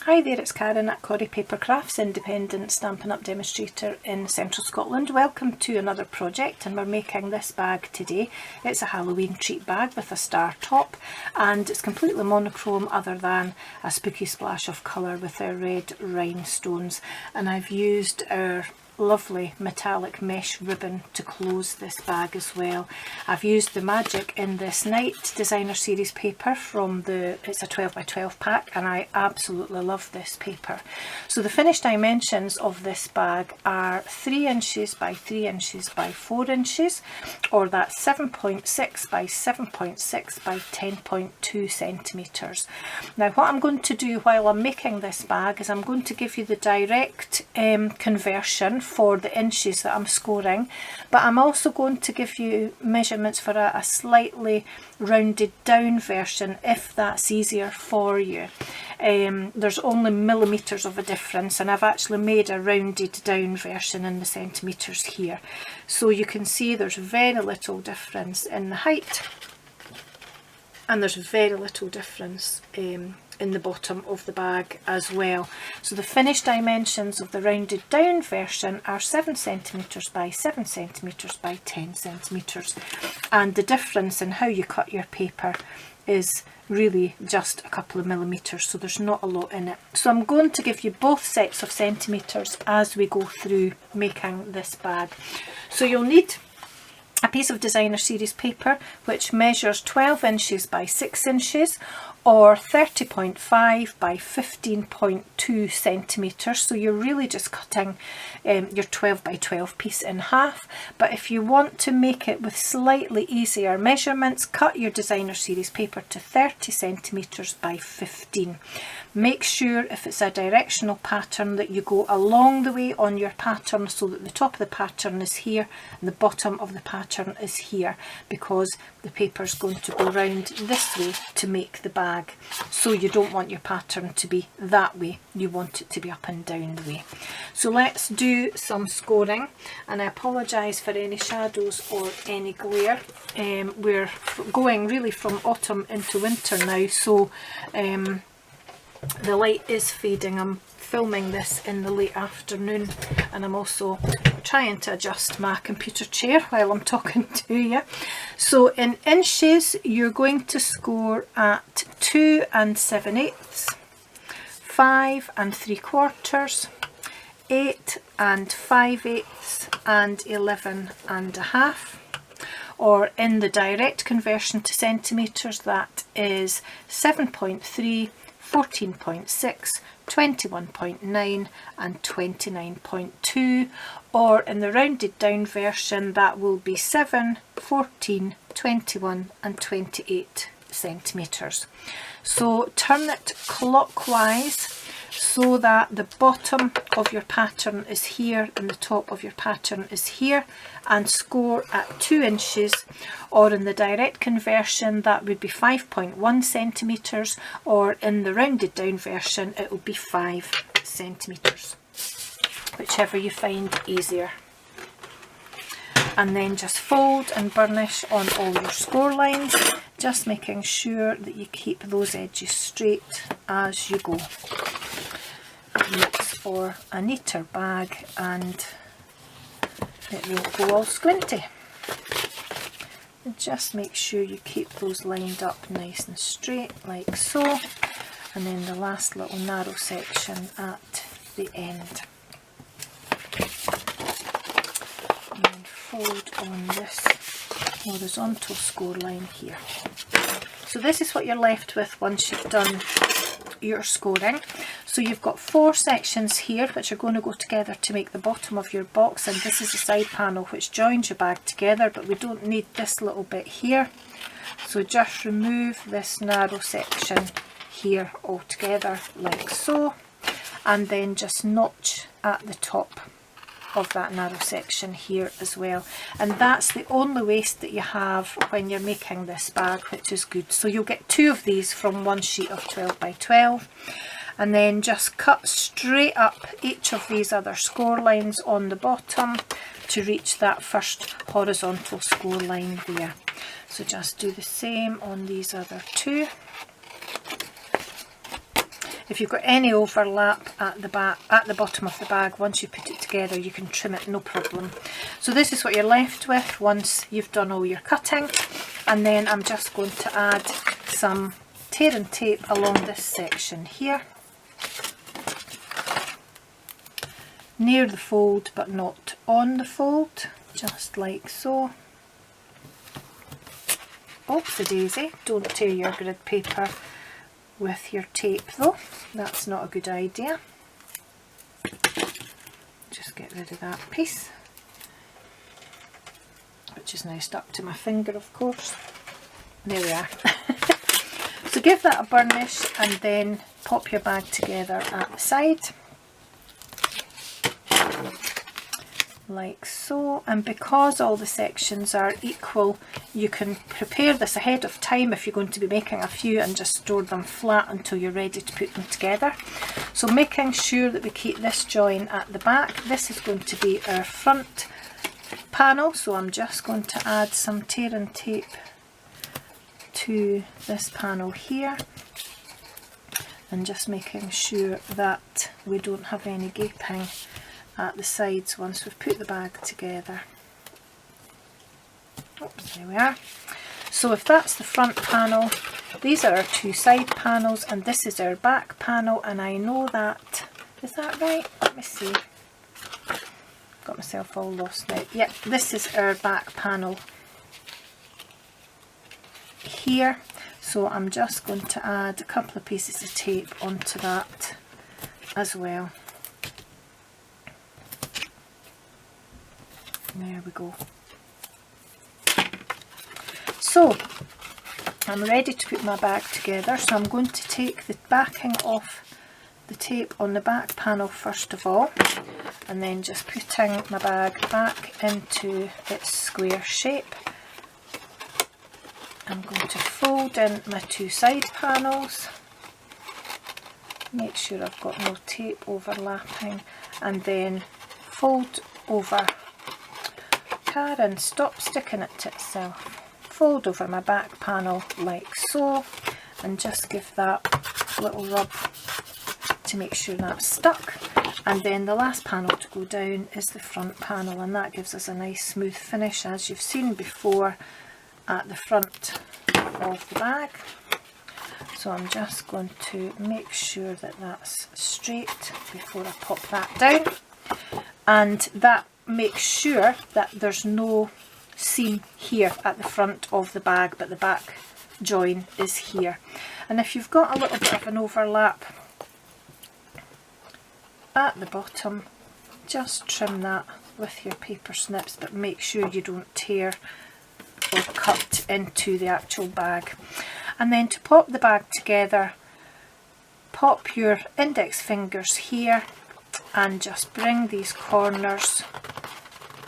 Hi there, it's Karen at Corrie Paper Crafts, independent Stampin' Up demonstrator in central Scotland. Welcome to another project, and we're making this bag today. It's a Halloween treat bag with a star top, and it's completely monochrome other than a spooky splash of colour with our red rhinestones. And I've used our lovely metallic mesh ribbon to close this bag as well. I've used the magic in this Night designer series paper from it's a 12 by 12 pack, and I absolutely love this paper. So the finished dimensions of this bag are 3 inches by 3 inches by 4 inches, or that's 7.6 by 7.6 by 10.2 centimetres. Now what I'm going to do while I'm making this bag is I'm going to give you the direct conversion for the inches that I'm scoring, but I'm also going to give you measurements for a slightly rounded down version if that's easier for you. There's only millimetres of a difference, and I've actually made a rounded down version in the centimetres here, so you can see there's very little difference in the height, and there's very little difference in the bottom of the bag as well. So the finished dimensions of the rounded down version are 7 centimetres by 7 centimetres by 10 centimetres, and the difference in how you cut your paper is really just a couple of millimetres, so there's not a lot in it. So I'm going to give you both sets of centimetres as we go through making this bag. So you'll need a piece of designer series paper which measures 12 inches by 6 inches, or 30.5 by 15.2 centimetres. So you're really just cutting your 12 by 12 piece in half, but if you want to make it with slightly easier measurements, cut your designer series paper to 30 centimetres by 15. Make sure if it's a directional pattern that you go along the way on your pattern so that the top of the pattern is here and the bottom of the pattern is here, because the paper is going to go round this way to make the bag. So you don't want your pattern to be that way, you want it to be up and down the way. So let's do some scoring, and I apologise for any shadows or any glare. We're going really from autumn into winter now, so the light is fading. I'm filming this in the late afternoon, and I'm also trying to adjust my computer chair while I'm talking to you. So in inches, you're going to score at 2 7/8, 5 3/4, 8 5/8, and 11 1/2. Or in the direct conversion to centimetres, that is 7.3, 14.6, 21.9 and 29.2, or in the rounded down version that will be 7, 14, 21 and 28 centimetres. So turn it clockwise so that the bottom of your pattern is here and the top of your pattern is here, and score at 2 inches, or in the direct conversion that would be 5.1 centimetres, or in the rounded down version it will be 5 centimetres, whichever you find easier. And then just fold and burnish on all your score lines, just making sure that you keep those edges straight as you go. It makes for a neater bag and it won't go all squinty. And just make sure you keep those lined up nice and straight like so, and then the last little narrow section at the end. And then fold on this horizontal score line here. So this is what you're left with once you've done your scoring. So you've got 4 sections here which are going to go together to make the bottom of your box, and this is the side panel which joins your bag together, but we don't need this little bit here, so just remove this narrow section here altogether like so, and then just notch at the top of that narrow section here as well. And that's the only waste that you have when you're making this bag, which is good. So you'll get 2 of these from one sheet of 12 by 12, and then just cut straight up each of these other score lines on the bottom to reach that first horizontal score line there. So just do the same on these other 2. If you've got any overlap at the back, at the bottom of the bag, once you put it together you can trim it, no problem. So this is what you're left with once you've done all your cutting, and then I'm just going to add some tear and tape along this section here, near the fold but not on the fold, just like so. Oopsie daisy, don't tear your grid paper with your tape though, that's not a good idea. Just get rid of that piece, which is now stuck to my finger, of course. There we are. So give that a burnish and then pop your bag together at the side, like so. And because all the sections are equal, you can prepare this ahead of time if you're going to be making a few, and just store them flat until you're ready to put them together. So making sure that we keep this join at the back. This is going to be our front panel, so I'm just going to add some tear and tape to this panel here, and just making sure that we don't have any gaping at the sides once we've put the bag together. Oops, there we are. So if that's the front panel, these are our two side panels, and this is our back panel, and I know that, is that right? Let me see. Got myself all lost now. Yep, this is our back panel here. So I'm just going to add a couple of pieces of tape onto that as well. There we go. So I'm ready to put my bag together, so I'm going to take the backing off the tape on the back panel first of all, and then just putting my bag back into its square shape. I'm going to fold in my two side panels, make sure I've got no tape overlapping, and then fold over. Karen, stop sticking it to itself. Fold over my back panel like so, and just give that a little rub to make sure that's stuck. And then the last panel to go down is the front panel, and that gives us a nice smooth finish, as you've seen before at the front of the bag. So I'm just going to make sure that that's straight before I pop that down, and that make sure that there's no seam here at the front of the bag, but the back join is here. And if you've got a little bit of an overlap at the bottom, just trim that with your paper snips, but make sure you don't tear or cut into the actual bag. And then to pop the bag together, pop your index fingers here and just bring these corners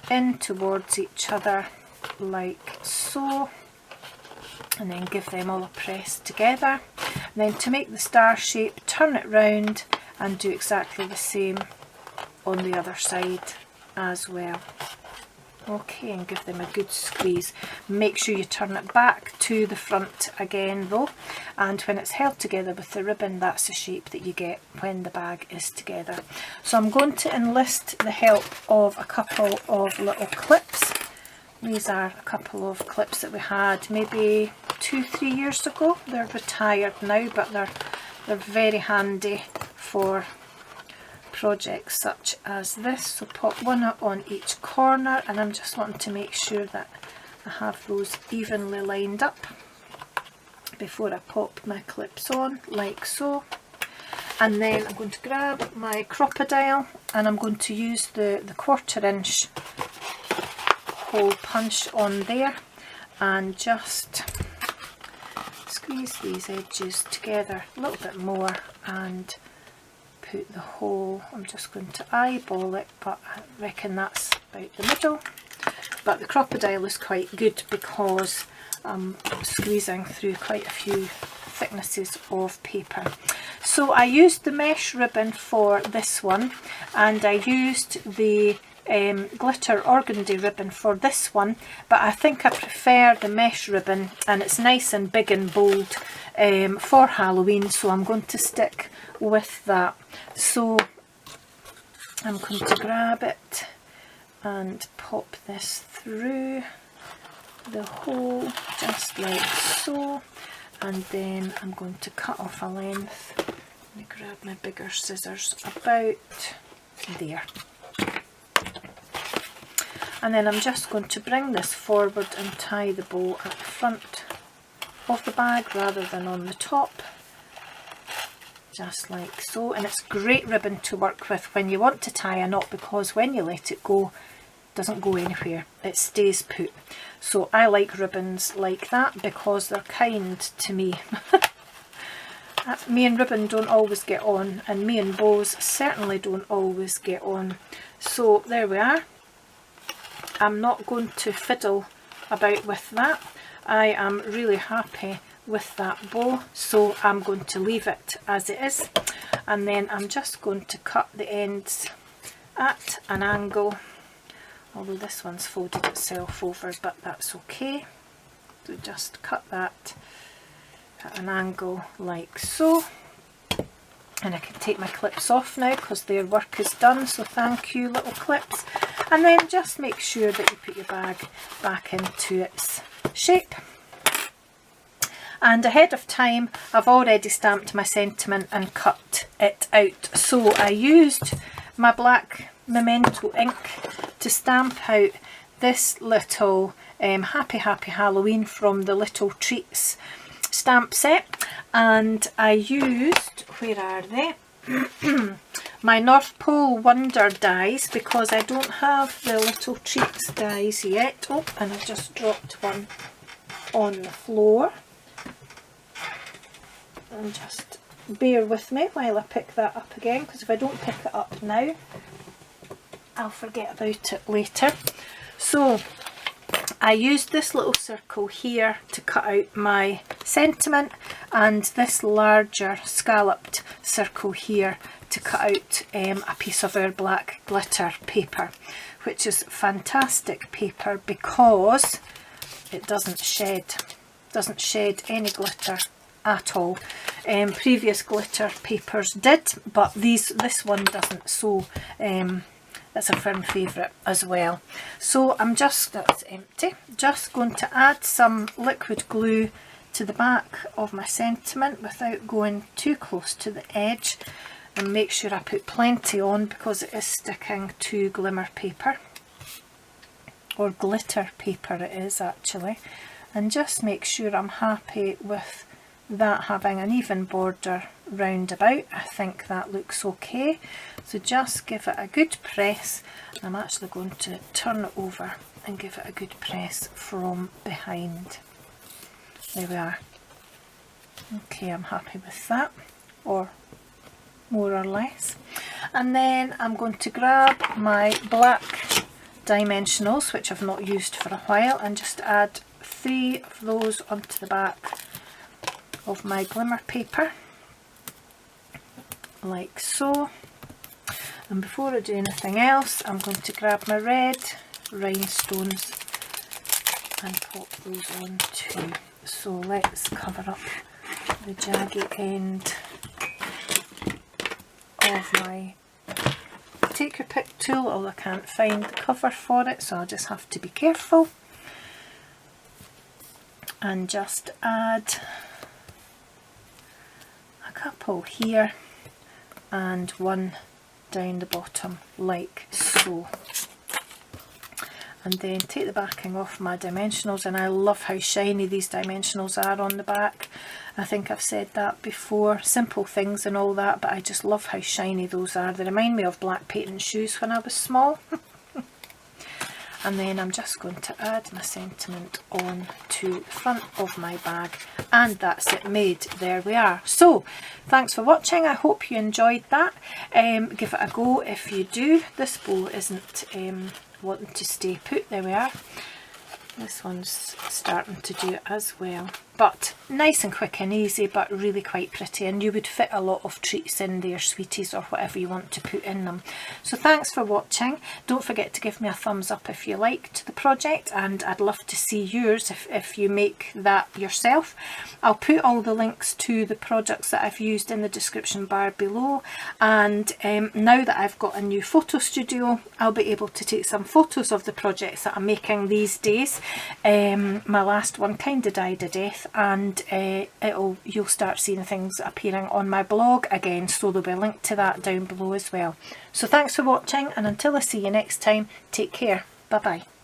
in towards each other like so, and then give them all a press together. And then to make the star shape, turn it round and do exactly the same on the other side as well. Okay, and give them a good squeeze. Make sure you turn it back to the front again though, and when it's held together with the ribbon, that's the shape that you get when the bag is together. So I'm going to enlist the help of a couple of little clips. These are a couple of clips that we had maybe 2-3 years ago. They're retired now, but they're very handy for projects such as this. So pop one on each corner, and I'm just wanting to make sure that I have those evenly lined up before I pop my clips on like so. And then I'm going to grab my crocodile, and I'm going to use the 1/4 inch hole punch on there, and just squeeze these edges together a little bit more and put the hole. I'm just going to eyeball it, but I reckon that's about the middle. But the crocodile is quite good because I'm squeezing through quite a few thicknesses of paper. So I used the mesh ribbon for this one, and I used the glitter organdy ribbon for this one, but I think I prefer the mesh ribbon, and it's nice and big and bold for Halloween, so I'm going to stick with that. So I'm going to grab it and pop this through the hole just like so, and then I'm going to cut off a length. Let me grab my bigger scissors about there. And then I'm just going to bring this forward and tie the bow at the front of the bag rather than on the top, just like so. And it's great ribbon to work with when you want to tie a knot, because when you let it go, it doesn't go anywhere, it stays put. So I like ribbons like that because they're kind to me. Me and ribbon don't always get on, and me and bows certainly don't always get on. So there we are. I'm not going to fiddle about with that. I am really happy with that bow, so I'm going to leave it as it is, and then I'm just going to cut the ends at an angle, although this one's folded itself over, but that's okay. So just cut that at an angle like so, and I can take my clips off now because their work is done, so thank you little clips. And then just make sure that you put your bag back into its shape. And ahead of time I've already stamped my sentiment and cut it out. So I used my black Memento ink to stamp out this little Happy Happy Halloween from the Little Treats stamp set, and I used, where are they? My North Pole Wonder dies, because I don't have the Little Treats dies yet. Oh, and I just dropped one on the floor. And just bear with me while I pick that up again, because if I don't pick it up now, I'll forget about it later. So I used this little circle here to cut out my sentiment, and this larger scalloped circle here to cut out a piece of our black glitter paper, which is fantastic paper because it doesn't shed any glitter at all. Previous glitter papers did, but this one doesn't, so that's a firm favourite as well. So I'm just, that's empty, just going to add some liquid glue to the back of my sentiment without going too close to the edge, and make sure I put plenty on because it is sticking to glimmer paper, or glitter paper it is actually. And just make sure I'm happy with that having an even border round about. I think that looks okay, so just give it a good press. I'm actually going to turn it over and give it a good press from behind. There we are. Okay, I'm happy with that, or more or less. And then I'm going to grab my black dimensionals, which I've not used for a while, and just add 3 of those onto the back of my glimmer paper like so. And before I do anything else, I'm going to grab my red rhinestones and pop those on too. So let's cover up the jaggy end of my take your pick tool, although I can't find the cover for it, so I'll just have to be careful. And just add a couple here and one down the bottom like so. And then take the backing off my dimensionals, and I love how shiny these dimensionals are on the back. I think I've said that before, simple things and all that, but I just love how shiny those are. They remind me of black patent shoes when I was small. And then I'm just going to add my sentiment on to the front of my bag, and that's it made. There we are. So thanks for watching, I hope you enjoyed that. Give it a go if you do. This bow isn't wanting to stay put. There we are. This one's starting to do it as well. But nice and quick and easy, but really quite pretty, and you would fit a lot of treats in there, sweeties or whatever you want to put in them. So thanks for watching. Don't forget to give me a thumbs up if you liked the project, and I'd love to see yours if you make that yourself. I'll put all the links to the products that I've used in the description bar below, and now that I've got a new photo studio, I'll be able to take some photos of the projects that I'm making these days. My last one kind of died a death, and you'll start seeing things appearing on my blog again, so there'll be a link to that down below as well. So thanks for watching, and until I see you next time, take care. Bye bye.